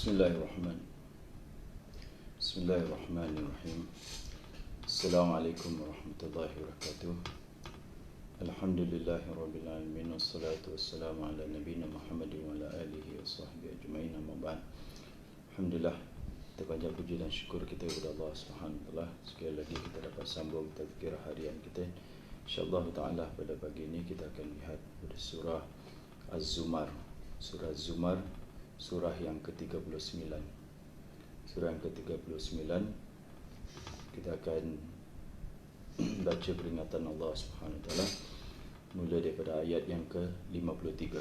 Bismillahirrahmanirrahim. Bismillahirrahmanirrahim. Assalamualaikum warahmatullahi wabarakatuh. Alhamdulillahirabbil alamin wassalatu wassalamu ala nabiyina Muhammadin wa ala alihi washabbihi ajmain. Amma ba'd. Alhamdulillah, kita panjat puji dan syukur kita kepada Allah Subhanahu wa taala. Sekali lagi kita dapat sambung tazkirah harian kita. Insyaallah taala pada pagi ini kita akan lihat pada surah Az-Zumar. Surah Az-Zumar, surah yang ke-39. Surah yang ke-39 kita akan baca peringatan Allah Subhanahu wa taala mula daripada ayat yang ke-53.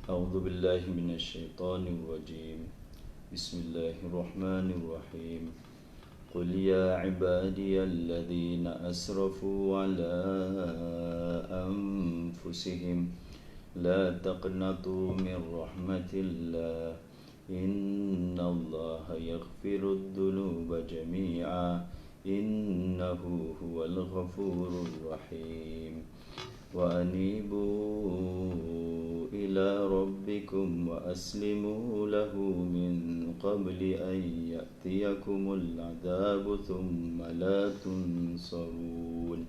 A'udzu billahi minasyaitonir rajim. Bismillahirrahmanirrahim. Qul ya ibadiyalladzina asrafu ala anfusihim la taqnatu min rahmatillah innallaha yaghfirud dhunuba jami'a innahu huwal ghafurur rahim wa anibu ila rabbikum wa aslimu lahu min qabli an ya'tiyakumul adzabu thumma la tunsarun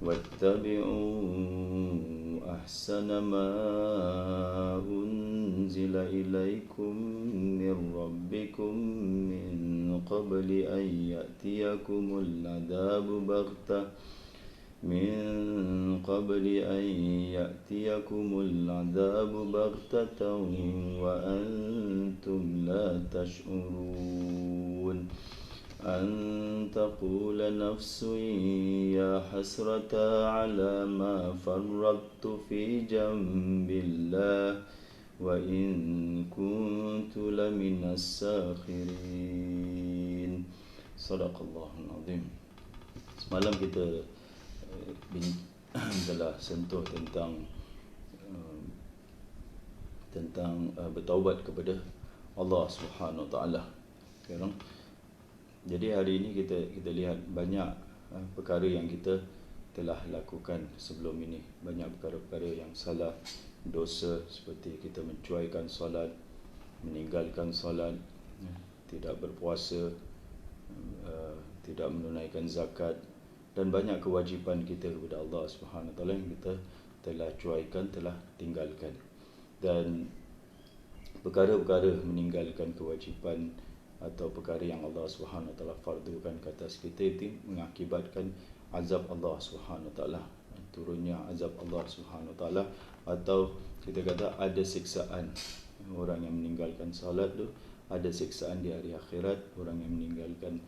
واتبعوا أحسن ما أنزل إليكم من ربكم من قبل أن يأتيكم العذاب بغتة وأنتم لا تشعرون أن تقول نفس يا حسرة على ما فرطت في جنب الله وإن كنت لمن الساخرين. صدق الله العظيم. Semalam kita telah sentuh tentang bertaubat kepada Allah Subhanahu wa taala. Sekarang jadi hari ini kita lihat banyak perkara yang kita telah lakukan sebelum ini. Banyak perkara-perkara yang salah, dosa seperti kita mencuaikan solat, meninggalkan solat, tidak berpuasa, tidak menunaikan zakat dan banyak kewajipan kita kepada Allah Subhanahu wa taala yang kita telah cuaikan, telah tinggalkan. Dan perkara-perkara meninggalkan kewajipan atau perkara yang Allah Subhanahu wa taala fardukan ke atas kita itu mengakibatkan azab Allah Subhanahu wa taala, turunnya azab Allah Subhanahu wa taala, atau kita kata ada siksaan. Orang yang meninggalkan salat tu ada siksaan di hari akhirat. Orang yang meninggalkan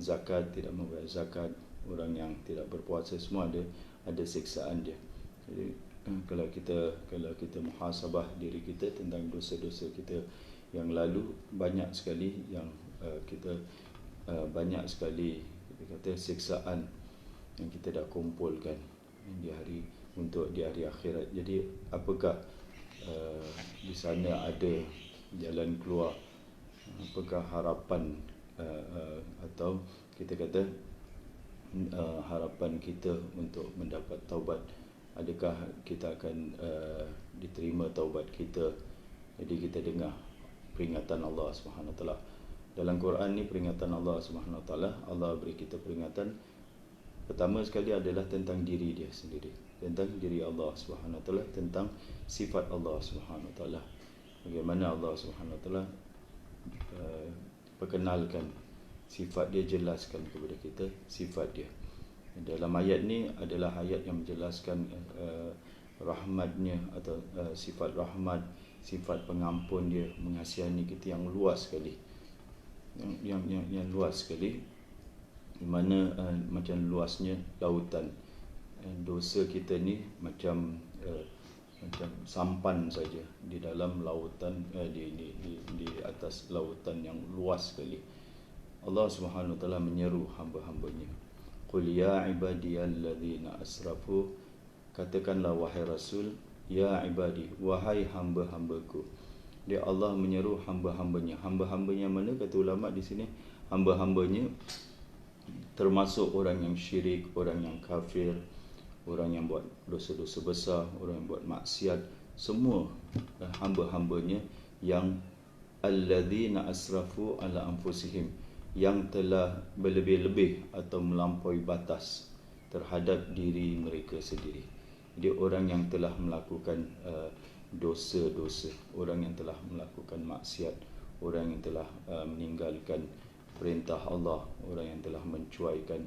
zakat, tidak membayar zakat, orang yang tidak berpuasa, semua ada siksaan dia. Jadi kalau kita muhasabah diri kita tentang dosa-dosa kita yang lalu, banyak sekali yang kita banyak sekali kita kata siksaan yang kita dah kumpulkan di hari akhirat. Jadi apakah di sana ada jalan keluar? Apakah harapan atau kita kata harapan kita untuk mendapat taubat? Adakah kita akan diterima taubat kita? Jadi kita dengar peringatan Allah Subhanahu wa taala. Dalam Quran ni peringatan Allah Subhanahu wa taala, Allah beri kita peringatan. Pertama sekali adalah tentang diri dia sendiri, tentang diri Allah Subhanahu wa taala, tentang sifat Allah Subhanahu wa taala. Bagaimana Allah Subhanahu wa taala perkenalkan sifat dia, jelaskan kepada kita sifat dia. Dalam ayat ni adalah ayat yang menjelaskan rahmatnya atau sifat rahmat, sifat pengampun dia, mengasihani kita yang luas sekali, yang luas sekali, di mana macam luasnya lautan. Dosa kita ni macam sampan saja di dalam lautan, di atas lautan yang luas sekali. Allah Subhanahu wa taala menyeru hamba-hambanya, qul ya ibadiyalladzina asrafu, katakanlah wahai Rasul, ya ibadi, wahai hamba-hambaku. Dia Allah menyeru hamba-hambanya. Hamba-hambanya mana? Kata ulama di sini, hamba-hambanya termasuk orang yang syirik, orang yang kafir, orang yang buat dosa-dosa besar, orang yang buat maksiat, semua hamba-hambanya yang alladzina asrafu ala anfusihim, yang telah berlebih-lebih atau melampaui batas terhadap diri mereka sendiri. Jadi orang yang telah melakukan dosa-dosa, orang yang telah melakukan maksiat, orang yang telah meninggalkan perintah Allah, orang yang telah mencuaikan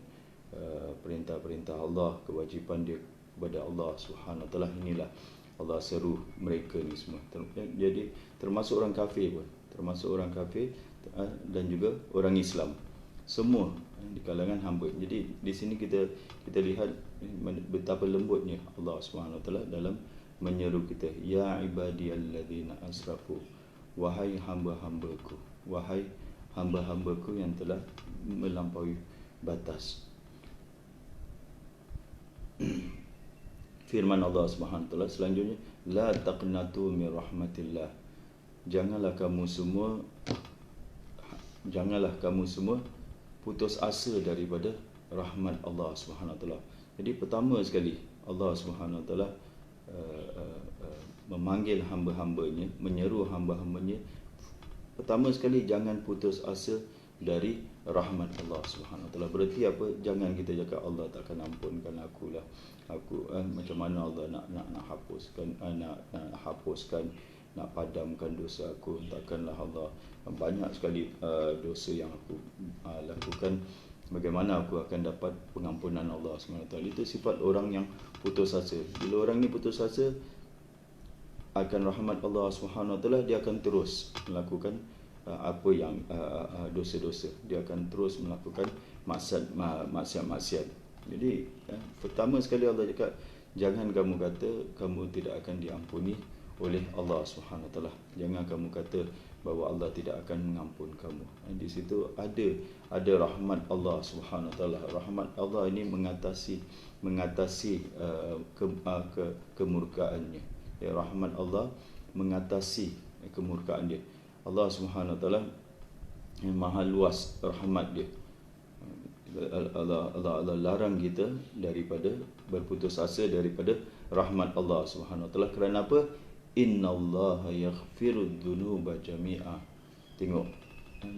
perintah-perintah Allah, kewajipan dia kepada Allah Subhanahu Wa Taala, inilah Allah seru mereka ni semua. Jadi termasuk orang kafir pun, termasuk orang kafir dan juga orang Islam, semua di kalangan hamba. Jadi di sini kita lihat betapa lembutnya Allah Subhanahu Wa Taala dalam menyeru kita, ya ibadiyalladzina asrafu, wahai hamba-hambaku, wahai hamba-hambaku yang telah melampaui batas. Firman Allah Subhanahu Wa Taala selanjutnya, la taqnatu min rahmatillah, janganlah kamu semua putus asa daripada rahmat Allah Subhanahu Wa Taala. Jadi pertama sekali Allah Subhanahu Wa Taala memanggil hamba-hambanya, menyeru hamba-hambanya, pertama sekali jangan putus asa dari rahmat Allah Subhanahu Wa Taala. Berarti apa? Jangan kita cakap Allah takkan ampunkan aku lah. Aku macam mana Allah nak hapuskan, nak padamkan dosa aku. Takkanlah Allah, banyak sekali dosa yang aku lakukan. Bagaimana aku akan dapat pengampunan Allah SWT? Itu sifat orang yang putus asa. Bila orang ni putus asa akan rahmat Allah SWT, dia akan terus melakukan apa yang dosa-dosa. Dia akan terus melakukan maksiat-maksiat. Jadi pertama sekali Allah cakap, jangan kamu kata kamu tidak akan diampuni oleh Allah SWT. Jangan kamu kata bahawa Allah tidak akan mengampun kamu. Di situ ada rahmat Allah Subhanahu Wa Taala. Rahmat Allah ini mengatasi kemurkaannya. Ya, rahmat Allah mengatasi kemurkaan dia. Allah Subhanahu Wa Taala maha luas rahmat dia. Allah larang kita daripada berputus asa daripada rahmat Allah Subhanahu Wa Taala. Kerana apa? Innallaha yaghfirud dzunuba jami'a. Tengok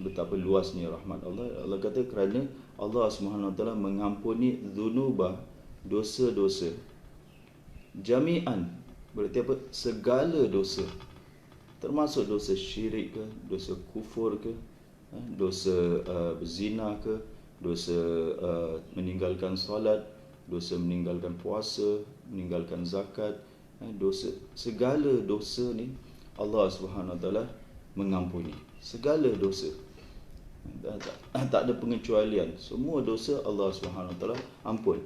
betapa luasnya rahmat Allah. Allah kata kerana Allah Subhanahu Wa Taala mengampuni dzunuba, dosa-dosa, jami'an. Berarti apa? Segala dosa. Termasuk dosa syirik ke, dosa kufur ke, dosa berzina ke, dosa meninggalkan solat, dosa meninggalkan puasa, meninggalkan zakat, dosa, segala dosa ni Allah Subhanahu Wa Taala mengampuni. Segala dosa, tak ada pengecualian. Semua dosa Allah Subhanahu Wa Taala ampun.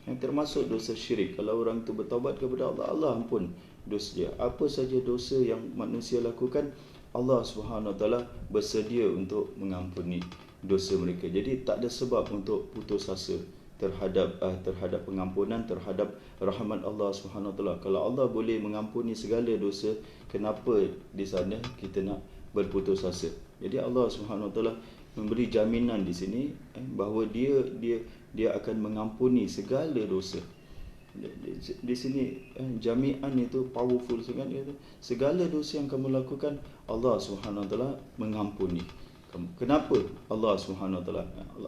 Yang termasuk dosa syirik. Kalau orang tu bertaubat kepada Allah, Allah ampun dosa dia. Apa saja dosa yang manusia lakukan, Allah Subhanahu Wa Taala bersedia untuk mengampuni dosa mereka. Jadi tak ada sebab untuk putus asa terhadap pengampunan, terhadap rahmat Allah Subhanahu Wa Taala. Kalau Allah boleh mengampuni segala dosa, kenapa di sana kita nak berputus asa? Jadi Allah Subhanahu Wa Taala memberi jaminan di sini bahawa dia akan mengampuni segala dosa. Di sini jami'an itu powerful sangat. Segala dosa yang kamu lakukan, Allah Subhanahu Wa Taala mengampuni. Kenapa? Allah Subhanahu Wa Taala,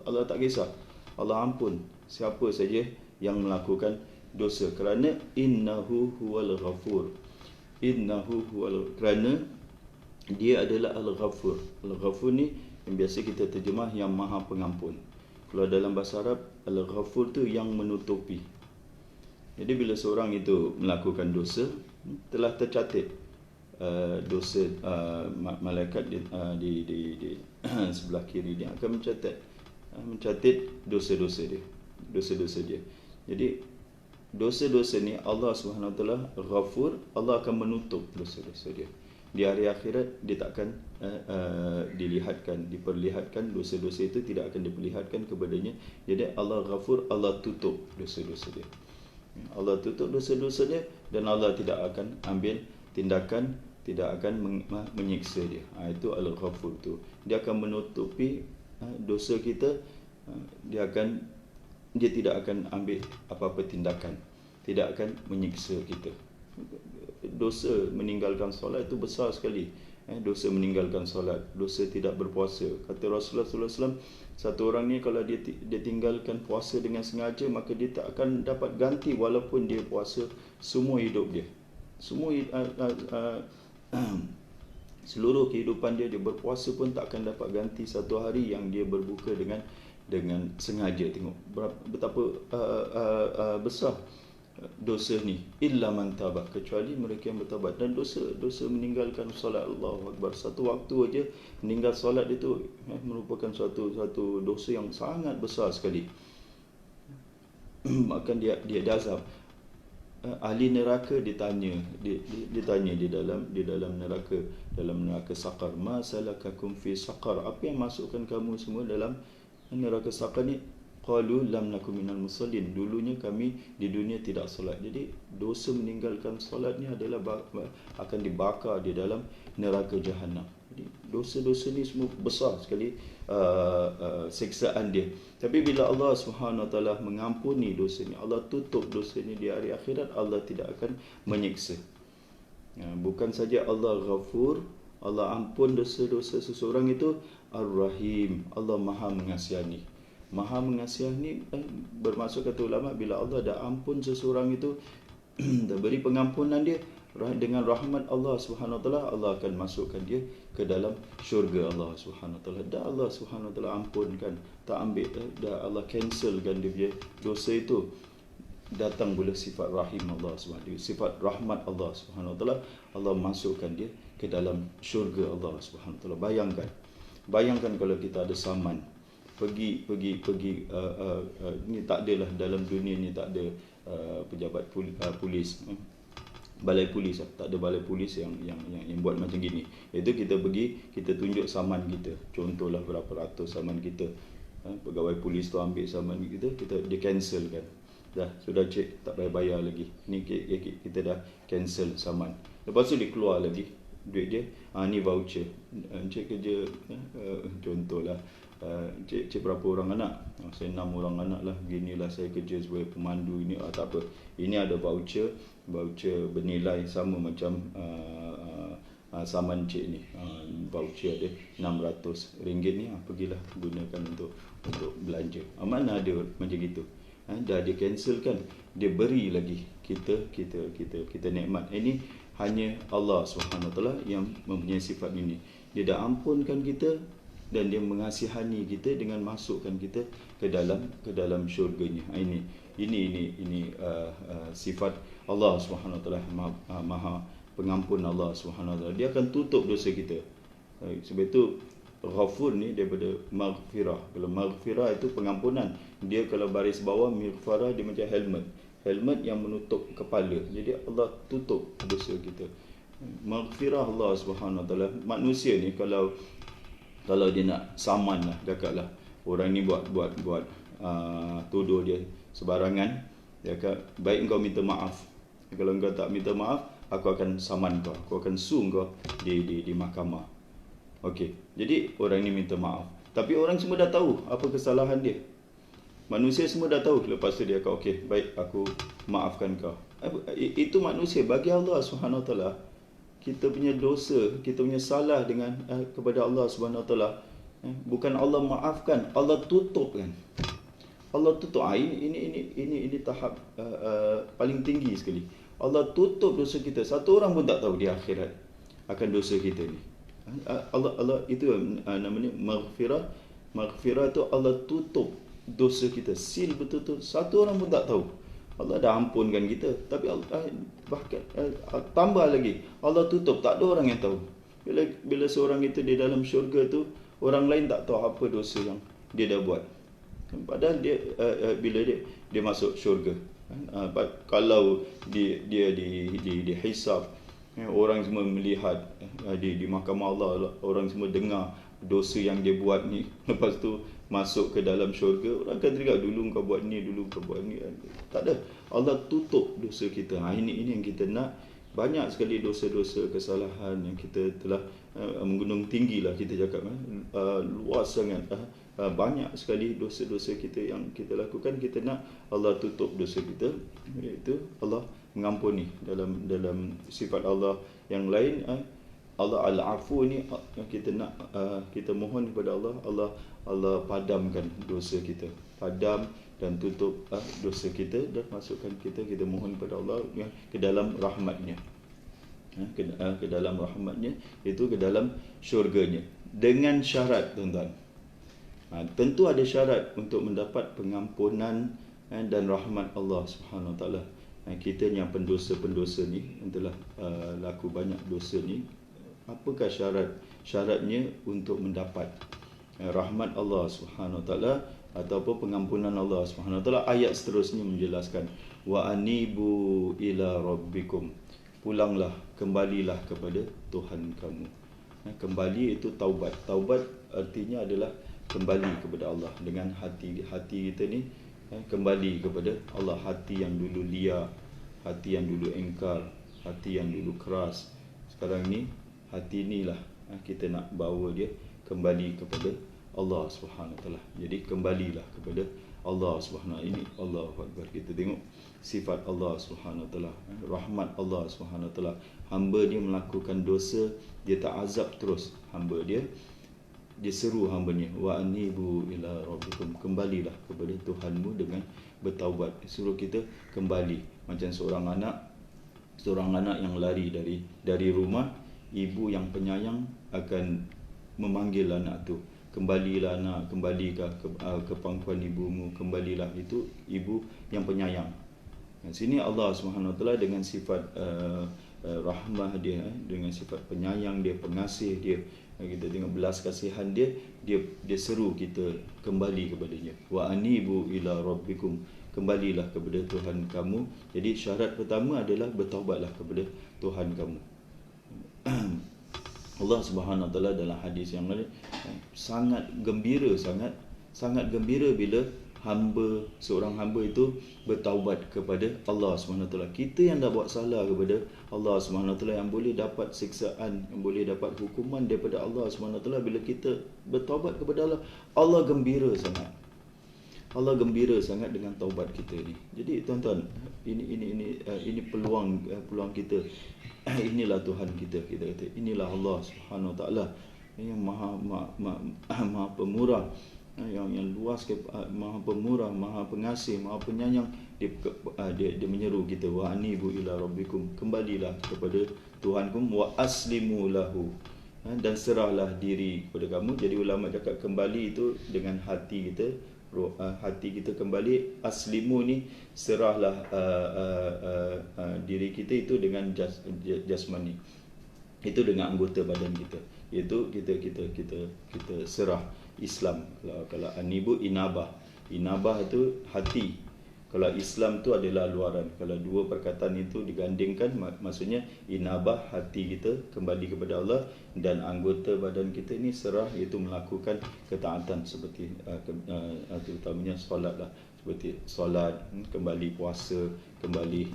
Allah tak kisah, Allah ampun siapa saja yang melakukan dosa, kerana innahu huwal ghafur. Kerana dia adalah al-ghafur. Al-ghafur ni yang biasa kita terjemah yang maha pengampun. Kalau dalam bahasa Arab, al-ghafur tu yang menutupi. Jadi bila seorang itu melakukan dosa, telah tercatat dosa, malaikat di sebelah kiri dia akan mencatat dosa-dosa dia. Jadi dosa-dosa ni Allah Subhanahu Wa Taala Ghafur, Allah akan menutup dosa-dosa dia. Di hari akhirat dia takkan diperlihatkan dosa-dosa itu, tidak akan diperlihatkan kepadanya. Jadi Allah Ghafur, Allah tutup dosa-dosa dia. Allah tutup dosa-dosa dia dan Allah tidak akan ambil tindakan, tidak akan menyiksa dia. Itu Al-Ghafur tu. Dia akan menutupi dosa kita. Dia tidak akan ambil apa-apa tindakan, tidak akan menyiksa kita. Dosa meninggalkan solat itu besar sekali dosa meninggalkan solat, dosa tidak berpuasa. Kata Rasulullah SAW, satu orang ni kalau dia tinggalkan puasa dengan sengaja, maka dia tak akan dapat ganti walaupun dia puasa semua hidup dia. Seluruh kehidupan dia berpuasa pun tak akan dapat ganti satu hari yang dia berbuka dengan sengaja. Tengok betapa besar dosa ni. Illa man tabah, kecuali mereka yang bertabat. Dan dosa meninggalkan solat, Allahu Akbar, satu waktu aja meninggal solat itu merupakan satu dosa yang sangat besar sekali. Bahkan dia azab. Ahli neraka ditanya di dalam neraka saqar, ma salakakum fi saqar, apa yang masukkan kamu semua dalam neraka saqar ni? Qalu lam nakum minal musallin, dulunya kami di dunia tidak solat. Jadi dosa meninggalkan solat ni adalah akan dibakar di dalam neraka jahanam. Jadi dosa-dosa ni semua besar sekali siksaan dia. Tapi bila Allah Subhanahu Wa Taala mengampuni dosa ni, Allah tutup dosa ni di hari akhirat, Allah tidak akan menyiksa. Bukan saja Allah Ghafur, Allah ampun dosa-dosa seseorang itu, Ar-Rahim, Allah Maha Mengasihani. Maha Mengasihani bermaksud, kata ulama, bila Allah dah ampun seseorang itu, dah beri pengampunan dia dengan rahmat Allah Subhanahu Wa Taala, Allah akan masukkan dia ke dalam syurga Allah Subhanahu Wa Taala. Dah Allah Subhanahu Wa Taala ampunkan, tak ambil, dah Allah cancelkan dia punya dosa itu, datang pula sifat rahim Allah Subhanahu Wa Taala, sifat rahmat Allah Subhanahu Wa Taala, Allah masukkan dia ke dalam syurga Allah Subhanahu Wa Taala. Bayangkan kalau kita ada saman, pergi ni tak adalah dalam dunia ni, tak ada pejabat polis, balai polis, tak ada balai polis yang buat macam gini. Itu kita pergi, kita tunjuk saman kita, contohlah berapa ratus saman kita, pegawai polis tu ambil saman kita dia cancelkan. Dah, sudah cek, tak payah bayar lagi, ni kita dah cancel saman. Lepas tu dia keluar lagi duit dia, ni voucher, cek kerja, contohlah, cik berapa orang anak? Saya 6 orang anak lah, beginilah saya kerja sebagai pemandu ini, tak apa, ini ada voucher bernilai sama macam saman cik ni, voucher ada RM600 ni, pergilah gunakan untuk belanja. Mana ada macam gitu? Dah dia cancelkan, dia beri lagi kita nikmat. Ini hanya Allah Subhanahu Wa Taala yang mempunyai sifat ini. Dia dah ampunkan kita dan dia mengasihani kita dengan masukkan kita ke dalam syurganya. Ini sifat Allah Subhanahu Wa Taala, Maha Pengampun Allah Subhanahu Wa Taala. Dia akan tutup dosa kita. Sebab itu Ghafur ni daripada maghfirah. Kalau maghfirah itu pengampunan, dia kalau baris bawah, maghfirah dia macam helmet yang menutup kepala. Jadi Allah tutup dosa kita. Maghfirah Allah Subhanahu Wa Taala. Manusia ni kalau dia nak saman lah, cakap lah, orang ni buat tuduh dia sebarangan, dia kata, baik engkau minta maaf, kalau engkau tak minta maaf, aku akan saman kau, aku akan sue kau di mahkamah. Okey, jadi orang ni minta maaf, tapi orang semua dah tahu apa kesalahan dia, manusia semua dah tahu. Lepas tu dia kata, okey, baik, aku maafkan kau. Itu manusia. Bagi Allah Subhanahu Wa Taala, kita punya dosa, kita punya salah dengan kepada Allah Subhanahu Wa Taala, bukan Allah maafkan, Allah tutup kan. Allah tutup. Ini tahap paling tinggi sekali. Allah tutup dosa kita. Satu orang pun tak tahu di akhirat akan dosa kita ni. Allah itu namanya maghfirah. Maghfirah itu Allah tutup dosa kita, seal betul-betul, satu orang pun tak tahu. Allah dah ampunkan kita, tapi bahkan tambah lagi, Allah tutup, tak ada orang yang tahu. Bila seorang itu di dalam syurga tu, orang lain tak tahu apa dosa yang dia dah buat. Padahal dia bila dia masuk syurga, kalau dia dihisab, orang semua melihat di mahkamah Allah, orang semua dengar dosa yang dia buat ni, lepas tu masuk ke dalam syurga, orang akan teriak, dulu kau buat ni, dulu kau buat ni. Tak ada. Allah tutup dosa kita. Ini yang kita nak. Banyak sekali dosa-dosa, kesalahan yang kita telah menggunung tinggi lah kita cakap, luas sangat. Banyak sekali dosa-dosa kita yang kita lakukan, kita nak Allah tutup dosa kita, iaitu Allah mengampuni. Dalam sifat Allah yang lain, Allah Al-Afu ni kita nak kita mohon kepada Allah padamkan dosa kita, padam dan tutup dosa kita dan masukkan kita mohon kepada Allah ke dalam rahmatnya, ke dalam rahmatnya, itu ke dalam syurganya, dengan syarat tuan-tuan. Tentu ada syarat untuk mendapat pengampunan dan rahmat Allah Subhanahu Wa Taala. Kita yang pendosa-pendosa ni telah laku banyak dosa ni, apakah syaratnya untuk mendapat rahmat Allah Subhanahu Wa Taala ataupun pengampunan Allah Subhanahu Wa Taala? Ayat seterusnya menjelaskan, wa anibu ila rabbikum, pulanglah, kembalilah kepada Tuhan kamu. Kembali itu taubat. Taubat artinya adalah kembali kepada Allah dengan hati kita ni, kembali kepada Allah. Hati yang dulu liar, hati yang dulu engkar, hati yang dulu keras, sekarang ni hati inilah kita nak bawa dia kembali kepada Allah Subhanahu Wa Taala. Jadi kembalilah kepada Allah Subhanahu Wa Taala. Ini Allahu Akbar. Kita tengok sifat Allah Subhanahu Wa Taala, rahmat Allah Subhanahu Wa Taala. Hamba dia melakukan dosa, dia tak azab terus hamba dia. Dia seru hamba-Nya, wa anibu ila rabbikum, kembalilah kepada Tuhanmu dengan bertaubat. Suruh kita kembali macam seorang anak yang lari dari rumah, ibu yang penyayang akan memanggil anak tu, kembalilah anak, kembalilah ke pangkuan ibumu, kembalilah. Itu ibu yang penyayang. Sini Allah Subhanahu Wa Taala dengan sifat rahmah dia, dengan sifat penyayang dia, pengasih dia, kita tengok belas kasihan dia seru kita kembali kepadanya. Wa anibu ila rabbikum, kembalilah kepada Tuhan kamu. Jadi syarat pertama adalah bertaubatlah kepada Tuhan kamu. Allah Subhanahu Wa Taala dalam hadis yang lain sangat gembira bila seorang hamba itu bertaubat kepada Allah Subhanahu Wa Taala. Kita yang dah buat salah kepada Allah Subhanahu Wa Taala, yang boleh dapat siksaan, yang boleh dapat hukuman daripada Allah Subhanahu Wa Taala, bila kita bertaubat kepada Allah, Allah gembira sangat. Allah gembira sangat dengan taubat kita ni. Jadi tuan-tuan, ini peluang kita. Inilah Tuhan kita kata. Inilah Allah Subhanahu Wa Taala yang maha pemurah, yang luas, maha pemurah, maha pengasih, maha penyayang. Dia menyeru kita, wa anibu ila rabbikum, kembalilah kepada Tuhankum, wa aslimu lahu, dan serahlah diri kepada kamu. Jadi ulama cakap kembali itu dengan hati kita, hati kita kembali. Aslimu ni serahlah diri kita itu dengan jasmani, itu dengan anggota badan kita, iaitu kita serah Islam. Kalau anibu inabah itu hati, kalau Islam tu adalah luaran. Kalau dua perkataan itu digandingkan, maksudnya inabah, hati kita kembali kepada Allah, dan anggota badan kita ni serah, iaitu melakukan ketaatan seperti terutamanya solat lah, seperti solat, kembali puasa, kembali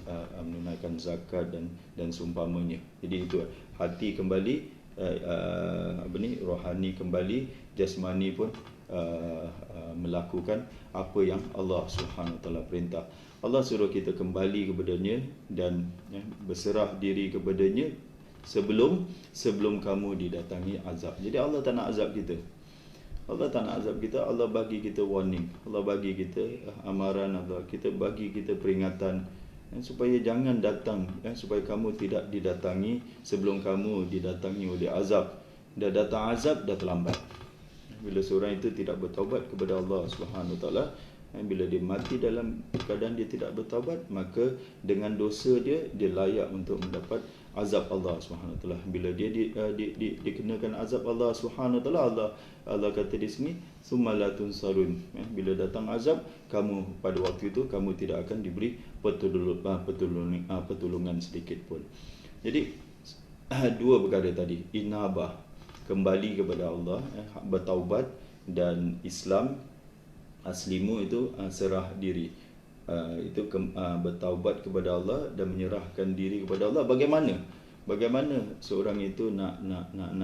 menunaikan zakat dan seumpamanya. Jadi itu hati kembali, rohani kembali, jasmani pun melakukan apa yang Allah Subhanahu Wa Taala perintah. Allah suruh kita kembali kepadanya dan berserah diri kepadanya sebelum kamu didatangi azab. Jadi Allah tak nak azab kita. Allah bagi kita warning, Allah bagi kita amaran, Allah bagi kita peringatan, supaya jangan datang, supaya kamu tidak didatangi sebelum kamu didatangi oleh azab. Dah datang azab, dah terlambat. Bila seorang itu tidak bertaubat kepada Allah Subhanahu Wa Taala, bila dia mati dalam keadaan dia tidak bertaubat, maka dengan dosa dia layak untuk mendapat azab Allah Subhanahu Wa Taala. Bila dia dikenakan azab Allah Subhanahu Wa Taala, Allah kata di sini, summa la tunsarun, bila datang azab, kamu pada waktu itu kamu tidak akan diberi pertolongan sedikit pun. Jadi dua perkara tadi, inabah, kembali kepada Allah, bertaubat, dan Islam, aslimu itu serah diri, itu bertaubat kepada Allah dan menyerahkan diri kepada Allah. Bagaimana seorang itu nak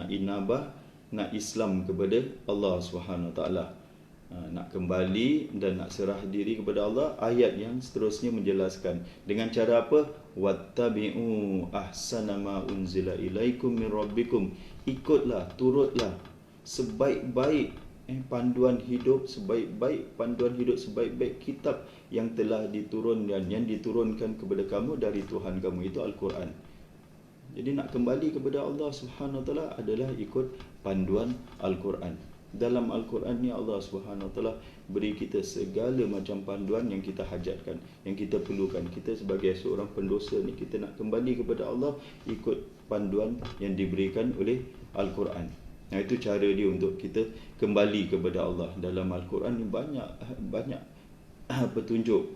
inabah, nak Islam kepada Allah Subhanahu Wa Taala? nak kembali dan nak serah diri kepada Allah. Ayat yang seterusnya menjelaskan dengan cara apa? Wattabi'u ahsana ma unzila ilaikum min rabbikum. Ikutlah, turutlah sebaik-baik panduan hidup, sebaik-baik kitab yang telah diturunkan, yang diturunkan kepada kamu dari Tuhan kamu, itu Al-Quran. Jadi nak kembali kepada Allah Subhanahu Wa Taala adalah ikut panduan Al-Quran. Dalam Al-Quran ni Allah Subhanahu Wa Taala beri kita segala macam panduan yang kita hajatkan, yang kita perlukan. Kita sebagai seorang pendosa ni, kita nak kembali kepada Allah, ikut panduan yang diberikan oleh Al-Quran. Nah, itu cara dia untuk kita kembali kepada Allah. Dalam Al-Quran ni banyak petunjuk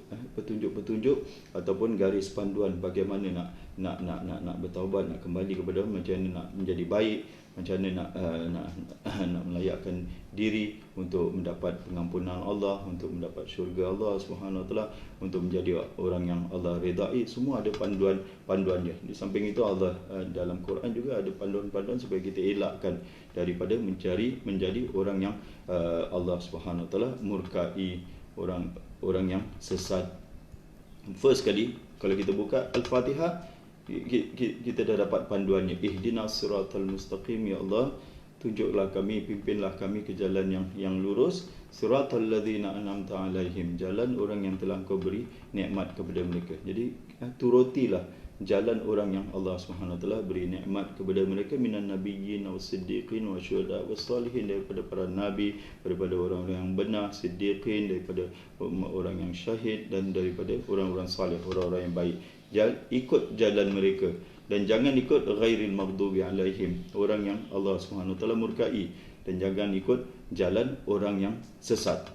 ataupun garis panduan bagaimana nak bertaubat, nak kembali kepada Allah, macam mana nak menjadi baik, macam mana nak melayakkan diri untuk mendapat pengampunan Allah, untuk mendapat syurga Allah Subhanahu Wa Taala, untuk menjadi orang yang Allah redai. Semua ada panduan dia. Di samping itu Allah dalam Quran juga ada panduan-panduan supaya kita elakkan daripada menjadi orang yang Allah Subhanahu Wa Taala murkai, orang yang sesat. First kali kalau kita buka Al-Fatihah, kita dah dapat panduannya. Ihdinas siratal mustaqim, ya Allah, tunjuklah kami, pimpinlah kami ke jalan yang lurus. Siratal ladzina an'amta alaihim, jalan orang yang telah Kau beri nikmat kepada mereka. Jadi turutilah jalan orang yang Allah Subhanahu Wa Taala beri nikmat kepada mereka, minan nabiyyin was-siddiqin wasyuhada was-salihin, daripada para nabi, daripada orang-orang yang benar, siddiqin, daripada orang yang syahid, dan daripada orang-orang salih, orang-orang yang baik. Ikut jalan mereka dan jangan ikut ghairil maghdubi alaihim, orang yang Allah Subhanahu Wa Taala murkai, dan jangan ikut jalan orang yang sesat.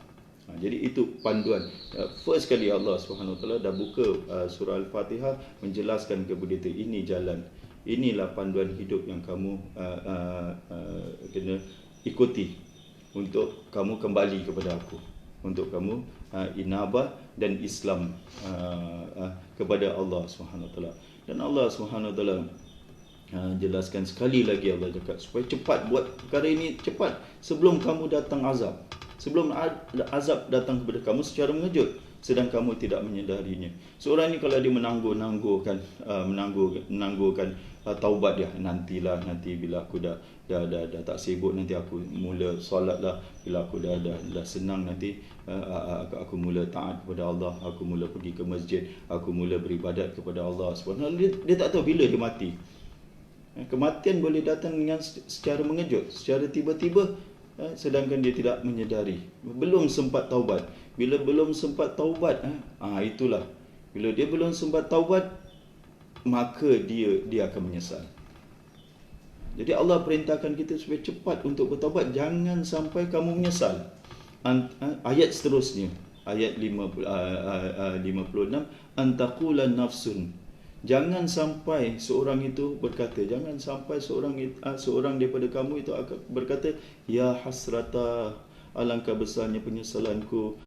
Jadi itu panduan. First kali Allah Subhanahu Wa Taala dah buka surah Al-Fatihah menjelaskan kepada kita, ini jalan, inilah panduan hidup yang kamu kena ikuti untuk kamu kembali kepada aku, untuk kamu inabah dan Islam kepada Allah Subhanahu Wa Taala. Dan Allah Subhanahu Wa Taala jelaskan sekali lagi, Allah cakap supaya cepat buat perkara ini, cepat sebelum kamu datang azab, sebelum azab datang kepada kamu secara mengejut sedang kamu tidak menyedarinya. Seorang ni kalau dia menangguhkan taubat dia, nanti bila aku dah tak sibuk, nanti aku mula solat lah, bila aku dah senang, nanti aku mula taat kepada Allah, aku mula pergi ke masjid, aku mula beribadat kepada Allah Subhanahu. Dia tak tahu bila dia mati. Kematian boleh datang dengan secara mengejut, secara tiba-tiba, sedangkan dia tidak menyedari, belum sempat taubat. Bila belum sempat taubat, itulah bila dia belum sempat taubat, maka dia akan menyesal. Jadi Allah perintahkan kita supaya cepat untuk bertaubat, jangan sampai kamu menyesal. Ayat seterusnya, ayat 56, antaqulan nafsun, jangan sampai seorang itu berkata, jangan sampai seorang daripada kamu itu akan berkata, ya hasrata, alangkah besarnya penyesalanku,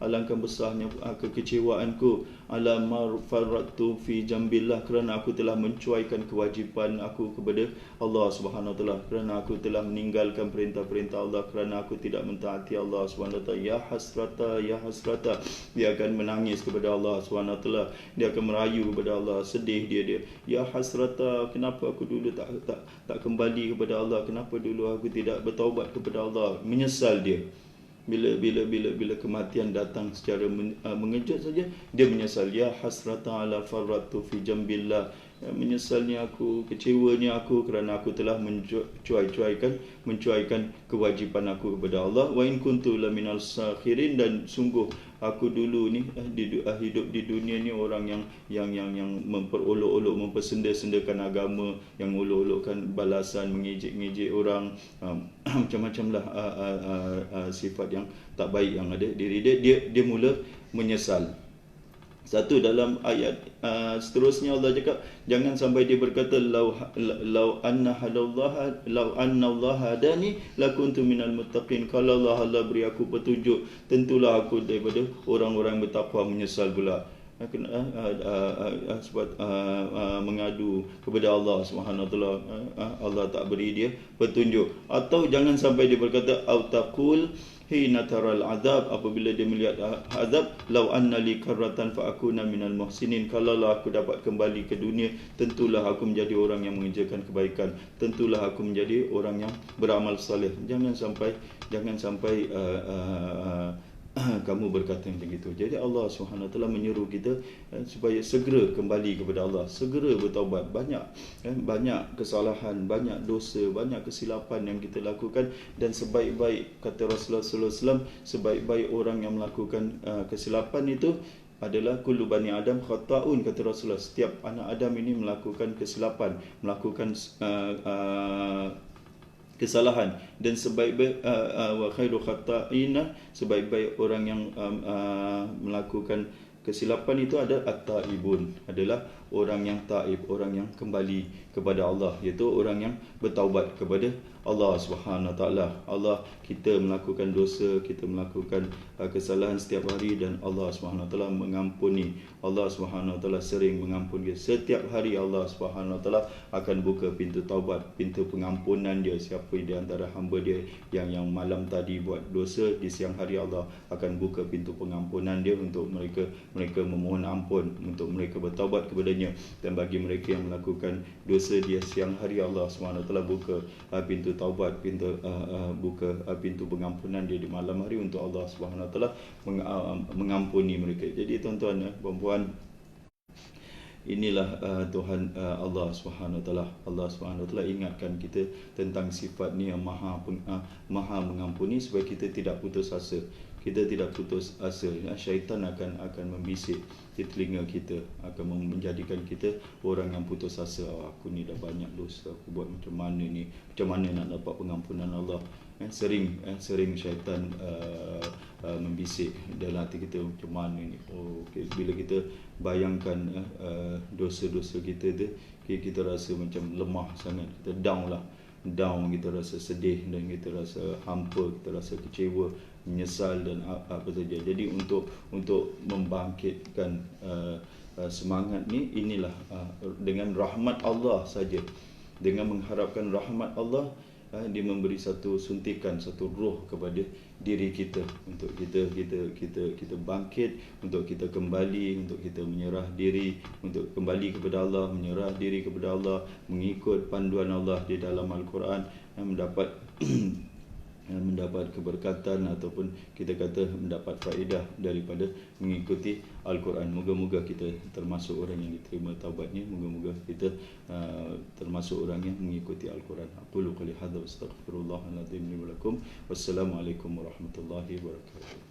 alangkah besarnya kekecewaanku, ala marfaratu fi jambillah, kerana aku telah mencuaikan kewajipan aku kepada Allah Subhanahu Wa Taala, kerana aku telah meninggalkan perintah-perintah Allah, kerana aku tidak mentaati Allah Subhanahu Wa Taala. Ya hasrata, ya hasrata, dia akan menangis kepada Allah Subhanahu Wa Taala, dia akan merayu kepada Allah, sedih dia. Ya hasrata, kenapa aku dulu tak kembali kepada Allah, kenapa dulu aku tidak bertaubat kepada Allah, menyesal dia. Bila kematian datang secara mengejut saja, dia menyesal. Ya hasrata ala farratu fi jambillah, menyesalnya aku, kecewanya aku kerana aku telah mencuaikan kewajipan aku kepada Allah. Wa in kuntu laminal sakhirin, dan sungguh aku dulu ni hidup di dunia ni orang yang memperolok-olok, mempersenda-sendakan agama, yang olok-olokkan balasan, mengejek-ngejek orang, macam-macam lah sifat yang tak baik yang ada diri dia mula menyesal. Satu, dalam ayat seterusnya Allah cakap, jangan sampai dia berkata, law anna Allah hadani lakuntu minal muttaqin, kalau Allah beri aku petunjuk, tentulah aku daripada orang-orang bertakwa. Menyesal pula. mengadu kepada Allah Subhanahu Wa Taala, Allah tak beri dia petunjuk. Atau jangan sampai dia berkata au taqul hina taral azab, apabila dia melihat azab, lau anna li karratan fa akuna minal muhsinin, kalaulah aku dapat kembali ke dunia, tentulah aku menjadi orang yang mengerjakan kebaikan, tentulah aku menjadi orang yang beramal soleh. Jangan sampai kamu berkata macam itu. Jadi Allah SWT menyeru kita supaya segera kembali kepada Allah, segera bertaubat. Banyak kesalahan, banyak dosa, banyak kesilapan yang kita lakukan, dan sebaik-baik, kata Rasulullah SAW, sebaik-baik orang yang melakukan kesilapan itu adalah kullu bani Adam khata'un, kata Rasulullah. Setiap anak Adam ini melakukan kesilapan, melakukan kesalahan, dan sebaik-baik wa khairu khata'ina, sebaik-baik orang yang melakukan kesilapan itu ada at-taibun, adalah orang yang taib, orang yang kembali kepada Allah, iaitu orang yang bertaubat kepada Allah Subhanahu Taala. Allah, kita melakukan dosa, kita melakukan kesalahan setiap hari, dan Allah Subhanahu Taala mengampuni. Allah Subhanahu Taala sering mengampuni. Setiap hari Allah Subhanahu Taala akan buka pintu taubat, pintu pengampunan dia. Siapa di antara hamba dia yang malam tadi buat dosa, di siang hari Allah akan buka pintu pengampunan dia untuk mereka memohon ampun, untuk mereka bertaubat kepadanya. Dan bagi mereka yang melakukan dosa di siang hari, Allah SWT buka pintu taubat, buka pintu pengampunan dia di malam hari untuk Allah SWT mengampuni mereka. Jadi tuan-tuan dan puan-puan, inilah Tuhan Allah SWT. Allah SWT ingatkan kita tentang sifat ni yang maha mengampuni, supaya kita tidak putus asa. Kita tidak putus asa. Syaitan akan membisik di telinga kita, akan menjadikan kita orang yang putus asa. Aku ni dah banyak dosa, aku buat macam mana ni, macam mana nak dapat pengampunan Allah. Sering syaitan membisik dalam hati kita, macam mana ni. Bila kita bayangkan dosa-dosa kita tu, kita rasa macam lemah sangat, kita down, kita rasa sedih, dan kita rasa hampa, kita rasa kecewa, menyesal, dan apa saja. Jadi untuk membangkitkan semangat ni, inilah dengan rahmat Allah saja, dengan mengharapkan rahmat Allah, dia memberi satu suntikan, satu roh kepada diri kita, untuk kita bangkit, untuk kita kembali, untuk kita menyerah diri, untuk kembali kepada Allah, menyerah diri kepada Allah, mengikut panduan Allah di dalam Al-Quran, mendapat keberkatan, ataupun kita kata mendapat faedah daripada mengikuti Al-Quran. Moga-moga kita termasuk orang yang diterima taubatnya. Moga-moga kita termasuk orang yang mengikuti Al-Quran. Aqulu qouli hadza wa astaghfirullahal azim li wa lakum. Wassalamualaikum warahmatullahi wabarakatuh.